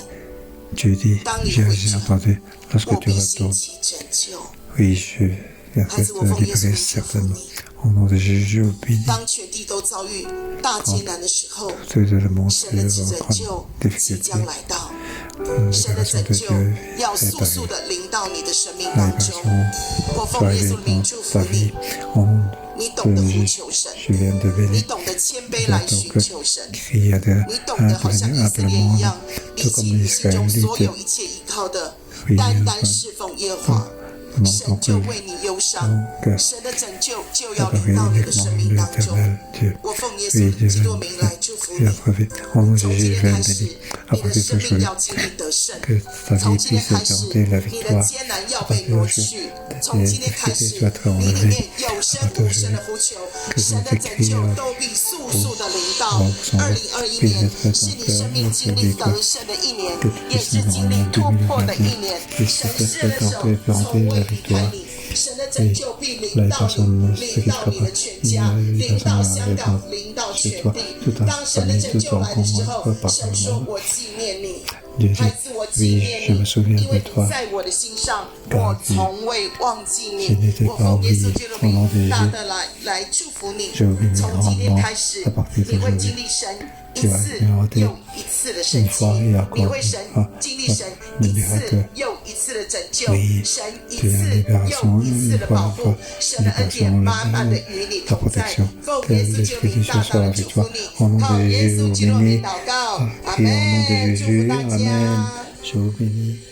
Dieu dit, j'ai entendu 我 lorsque tu 必兴 retournes. 起拯救。 Oui, je viendrai te libérer certainement. Au nom de Jésus, au béni, 当全地都遭遇大艰难的时候， tout le monde 神的 est 拯 en 救 grande 即 difficulté. 将来到， La 神的 libération 拯 de 救 Dieu 要 est 速速 arrivée. 的临到你的生命 La 当中。 libération 我 soit 奉耶稣 arrivée 的名 dans 祝福 ta 你 vie. Au nom 你懂得 de 呼 Jésus, 求神， je viens de 你 bénir. 懂得谦卑 Je 来 viens 寻 donc 求神， crier à 你懂得好像 devenir 以色列一样， humblement, 离 tout 弃 comme 你 les 心中所 Israélites. 有一切依靠的， Oui, 单单侍奉耶和华。 Nous 神就为你忧伤， Donc, 神的拯救就要 adorer 临到你的 uniquement 生命当中。 l'éternel Dieu. 我奉耶 Oui, 稣 Dieu 基督 va 名来祝福 et 你。 à travers. Au nom de 从今 Jésus, 天 je vais 开始， bénir. 你 À 的 partir 生 de 命 aujourd'hui, 要经历得胜。 que ta 从 vie 今天 puisse 开始， tenter la 你的 victoire. 艰难要 À 被 partir 挪 de 去。 aujourd'hui, 从今天开 les 始 difficultés doivent être 你里 enlevées. 面有声无声的呼求，神的拯救都必速速的临到。2021年是你生命经历得胜的一年，也是经历突破的一年。神施的手从未离开你。神的拯救必临到你，临到你的全家，临到香港，临到全地。当神的拯救来的时候，神说：“我纪念你，孩子，我纪念你，因为你在我的心上，我从未忘记你。”我奉耶稣基督的名，大的来祝福你。从今天开始，你会经历神一次又一次的神迹，你会经历神一次又一次的拯救，神一次又一次的保护，神的恩典满满的与你同在。奉耶稣基督名大大的祝福你，靠耶稣基督名祷告，阿门。祝福大家。 Je vous bénis.